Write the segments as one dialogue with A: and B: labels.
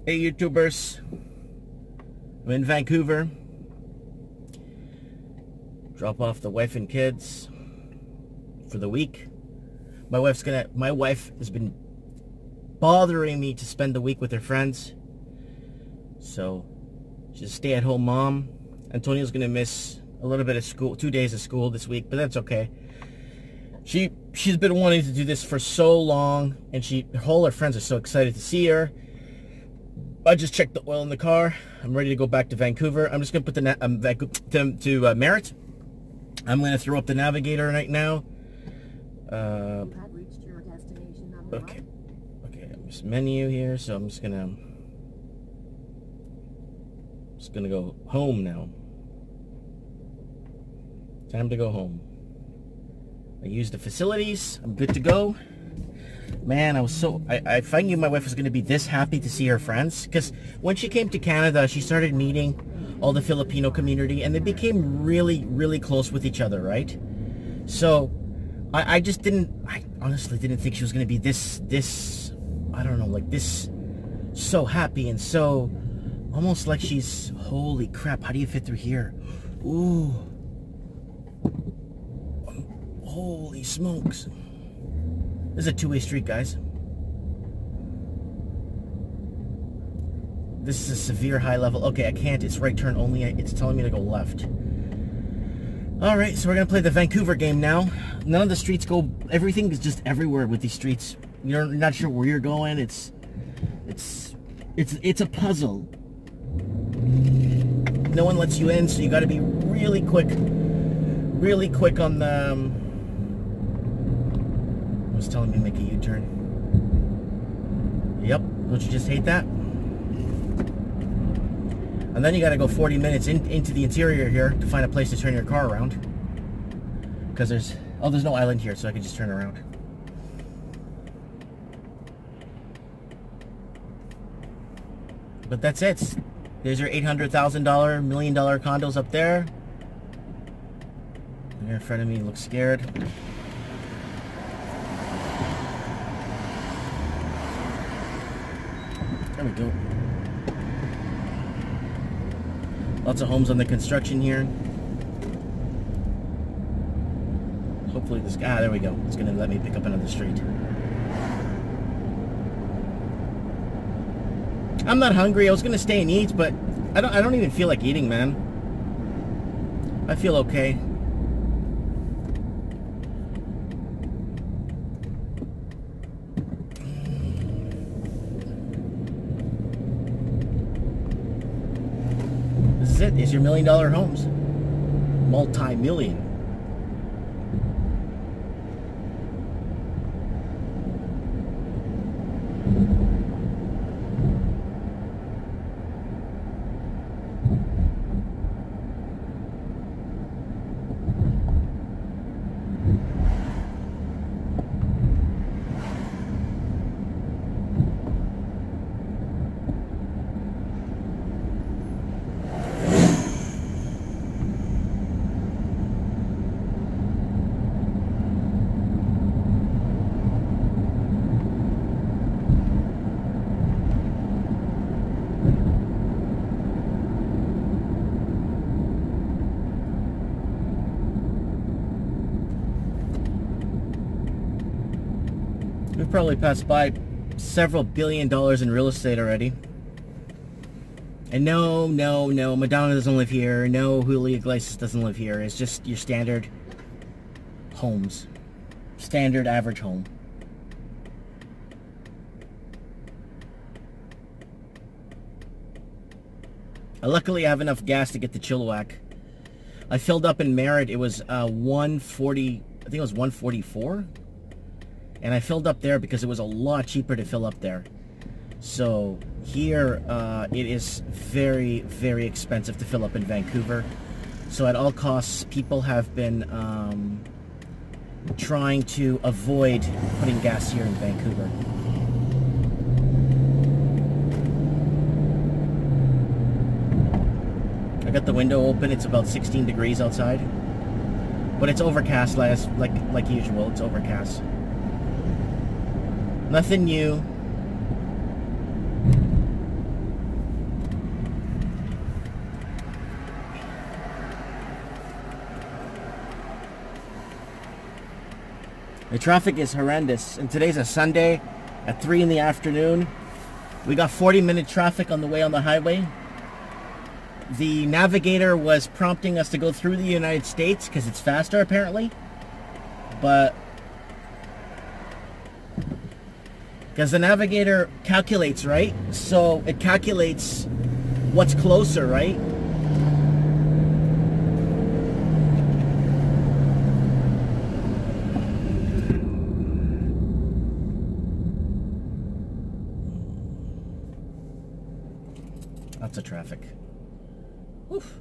A: Hey YouTubers, I'm in Vancouver. Drop off the wife and kids for the week. My wife has been bothering me to spend the week with her friends. So she's a stay-at-home mom. Antonio's gonna miss a little bit of school, 2 days of school this week, but that's okay. She's been wanting to do this for so long, and all her friends are so excited to see her. I just checked the oil in the car. I'm ready to go back to Vancouver. I'm just gonna put the Merritt. I'm gonna throw up the navigator right now.
B: You have reached your destination on the
A: Okay. Okay, there's menu here, so I'm just gonna go home now. Time to go home. I used the facilities. I'm good to go. Man, I knew my wife was going to be this happy to see her friends, because when she came to Canada, she started meeting all the Filipino community, and they became really, really close with each other, right? So, I honestly didn't think she was going to be this, I don't know, like this, so happy and so, almost like she's, holy crap, how do you fit through here? Ooh. Holy smokes. This is a two-way street, guys. This is a severe high level. Okay, I can't. It's right turn only. It's telling me to go left. Alright, so we're going to play the Vancouver game now. None of the streets go... Everything is just everywhere with these streets. You're not sure where you're going. It's a puzzle. No one lets you in, so you got to be really quick. Really quick on the... It's telling me to make a U-turn. Yep, don't you just hate that? And then you gotta go 40 minutes into the interior here to find a place to turn your car around. Because there's no island here, so I can just turn around. But that's it. There's your $800,000, $1 million condos up there. The guy in front of me looks scared. There we go. Lots of homes under construction here. Hopefully this guy, there we go. It's gonna let me pick up another street. I'm not hungry. I was gonna stay and eat, but I don't even feel like eating, man. I feel okay. It is your $1 million homes. Multi-million. We've probably passed by several $1 billion in real estate already. And no, Madonna doesn't live here. No, Julio Iglesias doesn't live here. It's just your standard homes. Standard average home. Luckily, I have enough gas to get to Chilliwack. I filled up in Merritt. It was 140, I think it was 144. And I filled up there because it was a lot cheaper to fill up there. So here, it is very, very expensive to fill up in Vancouver. So at all costs, people have been trying to avoid putting gas here in Vancouver. I got the window open. It's about 16 degrees outside. But it's overcast like usual. It's overcast. Nothing new. The traffic is horrendous, and today's a Sunday at 3 in the afternoon. We got 40-minute traffic on the way on the highway. The navigator was prompting us to go through the United States because it's faster apparently, but because the navigator calculates, right? So it calculates what's closer, right? Lots of traffic. Oof.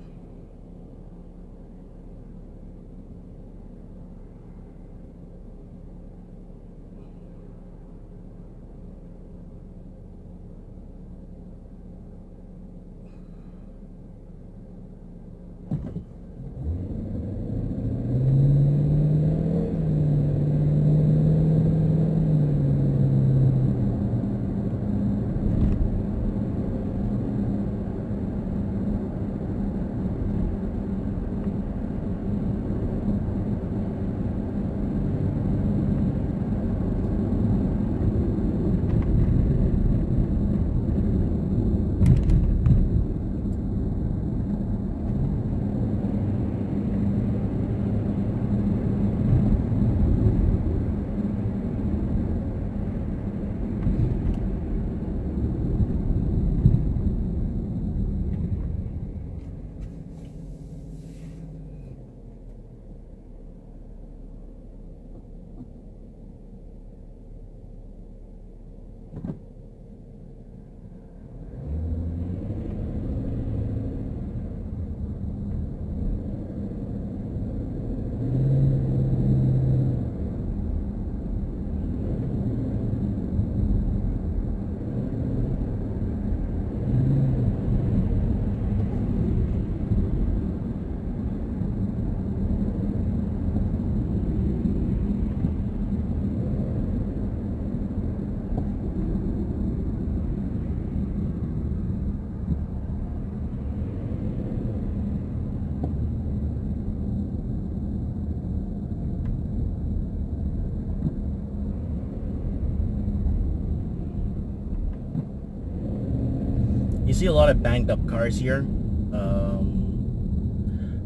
A: You see a lot of banged up cars here.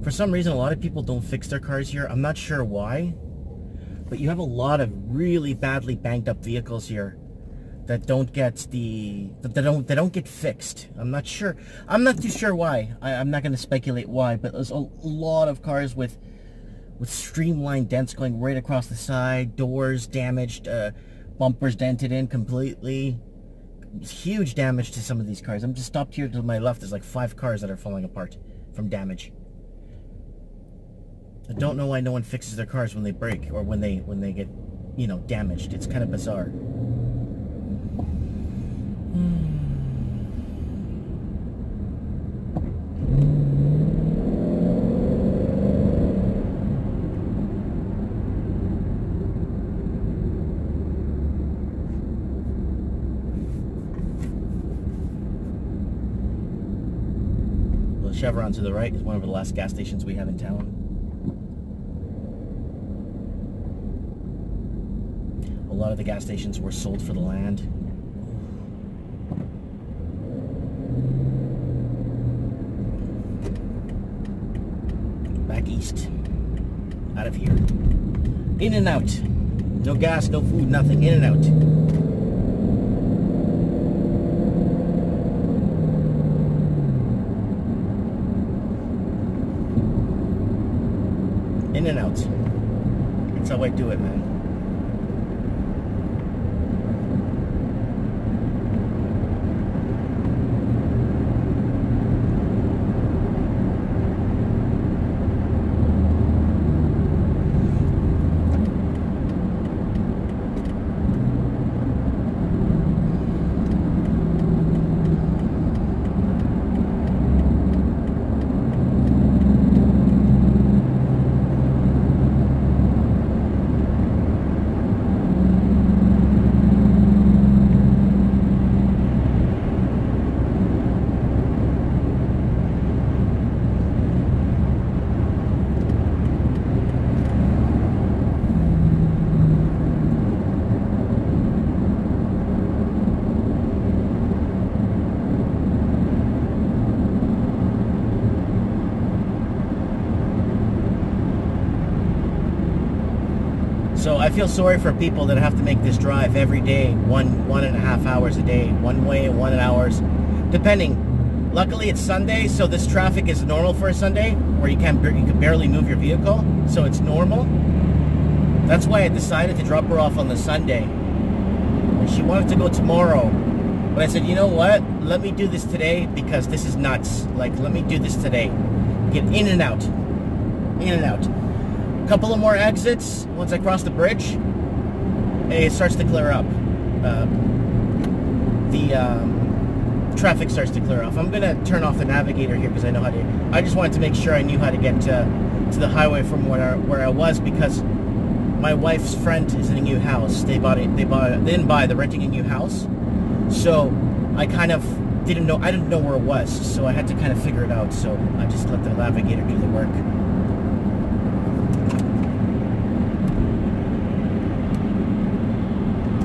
A: For some reason, a lot of people don't fix their cars here. I'm not sure why, but you have a lot of really badly banged up vehicles here that don't get they don't get fixed. I'm not sure. I'm not too sure why. I'm not going to speculate why, but there's a lot of cars with streamlined dents going right across the side, doors damaged, bumpers dented in completely. Huge damage to some of these cars. I'm just stopped here to my left. There's like 5 cars that are falling apart from damage. I don't know why no one fixes their cars when they break or when they get, you know, damaged. It's kind of bizarre. Chevron to the right is one of the last gas stations we have in town. A lot of the gas stations were sold for the land. Back east. Out of here. In and out. No gas, no food, nothing. In and out. In and out. That's how I do it, man. So I feel sorry for people that have to make this drive every day, 1.5 hours a day, one way, 1 hours, depending. Luckily it's Sunday, so this traffic is normal for a Sunday, where you can barely move your vehicle, so it's normal. That's why I decided to drop her off on the Sunday. And she wanted to go tomorrow, but I said, you know what? Let me do this today because this is nuts. Like, let me do this today. Get in and out, in and out. A couple of more exits once I cross the bridge, and it starts to clear up. The traffic starts to clear off. I'm gonna turn off the navigator here because I know how to. I just wanted to make sure I knew how to get to the highway from where I was, because my wife's friend is in a new house. They didn't buy. They're renting a new house, so I kind of didn't know. I didn't know where it was, so I had to kind of figure it out. So I just let the navigator do the work.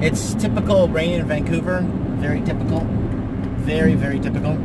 A: It's typical rain in Vancouver. Very typical. Very, very typical.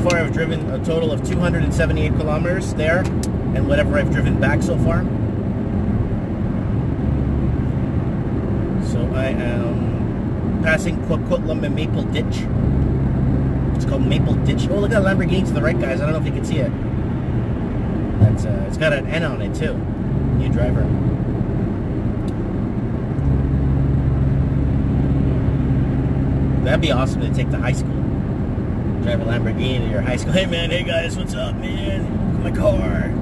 A: far I've driven a total of 278 kilometers there, and whatever I've driven back so far. So I am passing Coquitlam and Maple Ditch. It's called Maple Ditch. Oh, look at that Lamborghini to the right, guys. I don't know if you can see it. That's it's got an N on it too. New driver. That'd be awesome to take to high school. Drive a Lamborghini to your high school. Hey man, hey guys, what's up, man? My car.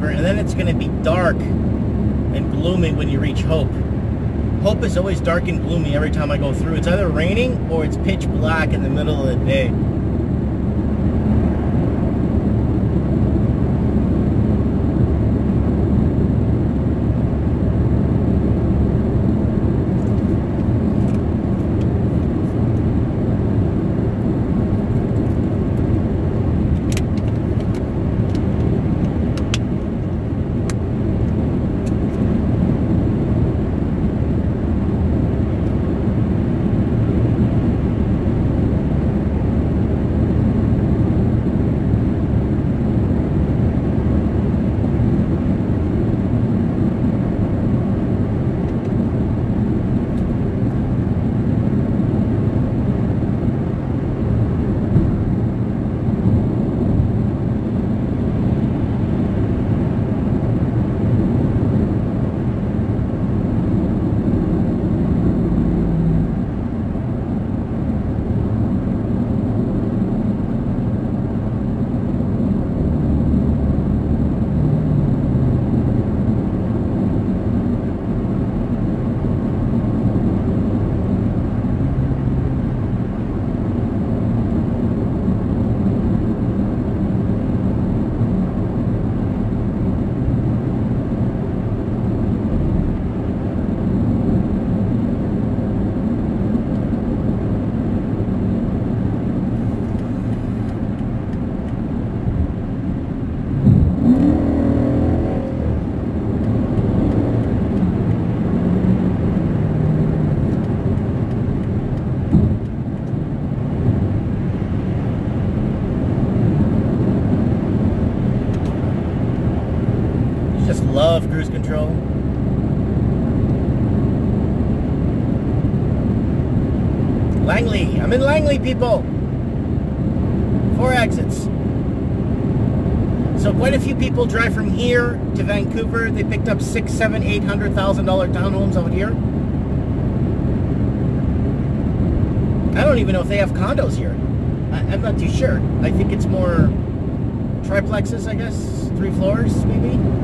A: Vancouver, and then it's going to be dark and gloomy when you reach Hope. Hope is always dark and gloomy every time I go through. It's either raining or it's pitch black in the middle of the day. Love cruise control. Langley. I'm in Langley, people. 4 exits. So quite a few people drive from here to Vancouver. They picked up $600,000, $700,000, $800,000 townhomes out here. I don't even know if they have condos here. I'm not too sure. I think it's more triplexes, I guess. 3 floors, maybe.